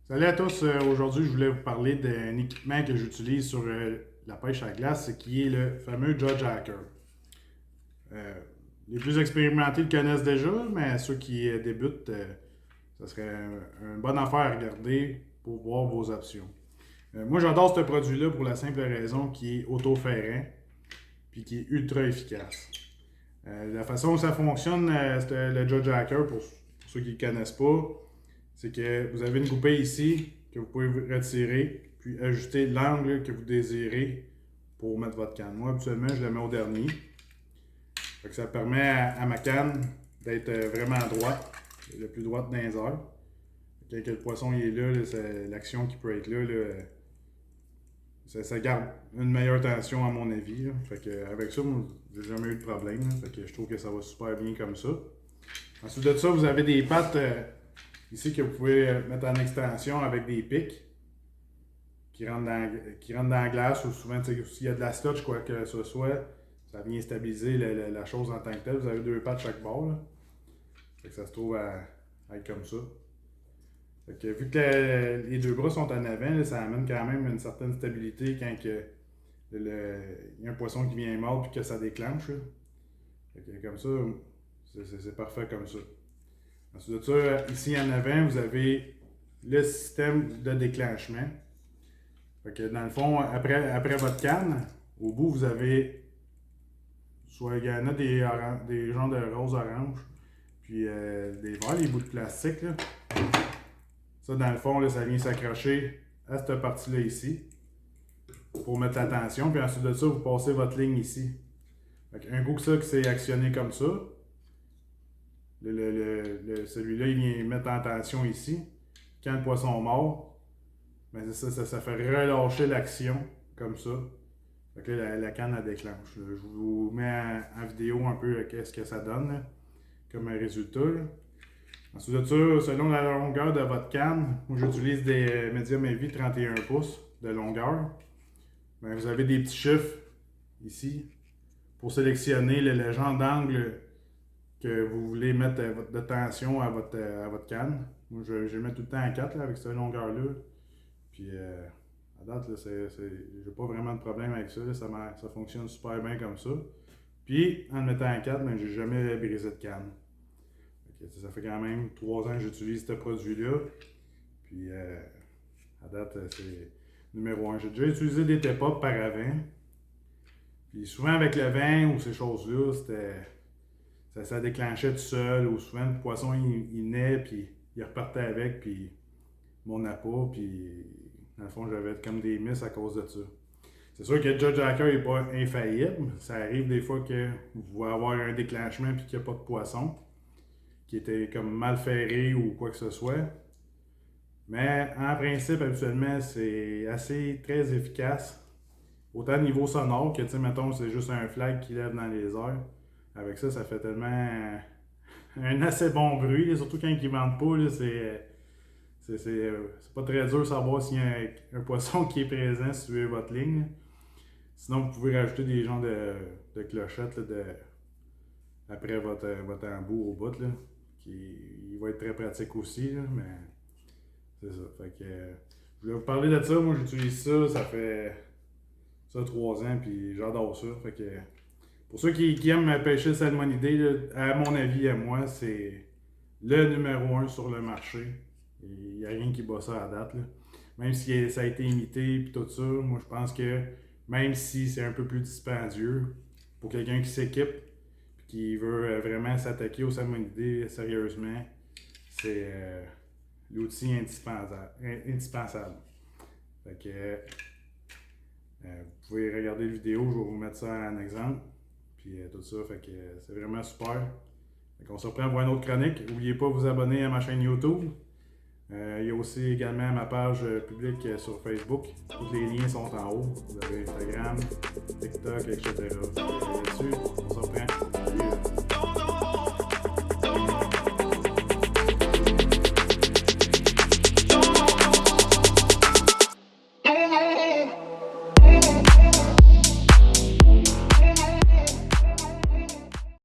Salut à tous, aujourd'hui je voulais vous parler d'un équipement que j'utilise sur la pêche à glace, qui est le fameux Judge Hacker. Euh, les plus expérimentés le connaissent déjà, mais ceux qui débutent, ça serait une bonne affaire à regarder pour voir vos options. Moi j'adore ce produit-là pour la simple raison qu'il est auto-ferrant puis qui est ultra efficace. La façon dont ça fonctionne, le Judge Hacker, pour ceux qui ne le connaissent pas, c'est que vous avez une coupée ici que vous pouvez retirer, puis ajuster l'angle que vous désirez pour mettre votre canne. Moi, habituellement, je la mets au dernier. Fait que ça permet à ma canne d'être vraiment droite, le plus droite dans les airs. Quand le poisson il est là, c'est l'action qui peut être là, ça garde une meilleure tension à mon avis. Là. Fait que, avec ça, moi, j'ai jamais eu de problème. Là. Fait que je trouve que ça va super bien comme ça. Ensuite de ça, vous avez des pattes ici que vous pouvez mettre en extension avec des pics qui rentrent dans la glace, ou souvent s'il y a de la sludge, quoi que ce soit, ça vient stabiliser la chose en tant que telle. Vous avez deux pattes chaque bord. Là. Fait que ça se trouve à être comme ça. Fait que, vu que les deux bras sont en avant, là, ça amène quand même une certaine stabilité quand il y a un poisson qui vient mordre et que ça déclenche. Là. Fait que, comme ça, c'est parfait comme ça. Ensuite de ça, ici en avant, vous avez le système de déclenchement. Fait que dans le fond, après votre canne, au bout, vous avez soit il y en a des genres de rose-orange, puis des verts, les bouts de plastique. Là. Ça, dans le fond, là, ça vient s'accrocher à cette partie-là ici pour mettre la tension. Puis ensuite de ça, vous passez votre ligne ici. Fait un coup que ça, que c'est actionné comme ça, celui-là, il vient mettre en tension ici. Quand le poisson mord, ben ça fait relâcher l'action comme ça. Fait que là, la canne, elle déclenche. Je vous mets en vidéo un peu qu'est-ce que ça donne là, comme résultat. Là. Ensuite de ça, selon la longueur de votre canne, moi j'utilise des médium heavy 31 pouces de longueur. Ben, vous avez des petits chiffres ici pour sélectionner le genre d'angle que vous voulez mettre de tension à votre canne. Moi, je le mets tout le temps à 4 là, avec cette longueur-là. Puis, à date, j'ai pas vraiment de problème avec ça. Là, ça fonctionne super bien comme ça. Puis, en le mettant à 4, ben, j'ai jamais brisé de canne. Ça fait quand même 3 ans que j'utilise ce produit-là. Puis, à date, c'est numéro 1. J'ai déjà utilisé des tip-up par avant. Puis, souvent avec le vin ou ces choses-là, ça déclenchait tout seul, ou souvent le poisson il naît, puis il repartait avec, puis mon appât, puis dans le fond j'avais comme des misses à cause de ça. C'est sûr que le Judge Hacker n'est pas infaillible. Ça arrive des fois que vous allez avoir un déclenchement puis qu'il n'y a pas de poisson, qui était comme mal ferré ou quoi que ce soit. Mais en principe, habituellement, c'est très efficace. Autant au niveau sonore que, tu sais, mettons, c'est juste un flag qui lève dans les airs. Avec ça, ça fait tellement un assez bon bruit, là, surtout quand ils ne vendent pas, c'est pas très dur de savoir s'il y a un poisson qui est présent si vous votre ligne. Là. Sinon, vous pouvez rajouter des genres de clochettes là, après votre embout au bout, là, il va être très pratique aussi, là, mais c'est ça. Fait que, je voulais vous parler de ça, moi j'utilise ça, ça fait 3 ans, puis j'adore ça. Fait que, pour ceux qui aiment pêcher le salmonidé, là, à mon avis, à moi, c'est le numéro 1 sur le marché. Il n'y a rien qui bat ça à date. Là. Même si ça a été imité et tout ça, moi je pense que même si c'est un peu plus dispendieux, pour quelqu'un qui s'équipe et qui veut vraiment s'attaquer au salmonidé sérieusement, c'est l'outil indispensable. Fait que, vous pouvez regarder la vidéo, je vais vous mettre ça en exemple. Puis tout ça, fait que c'est vraiment super. Fait qu'on se reprend pour une autre chronique. N'oubliez pas de vous abonner à ma chaîne YouTube. Il y a aussi également ma page publique sur Facebook. Tous les liens sont en haut. Vous avez Instagram, TikTok, etc. Là-dessus, on se reprend. Salut.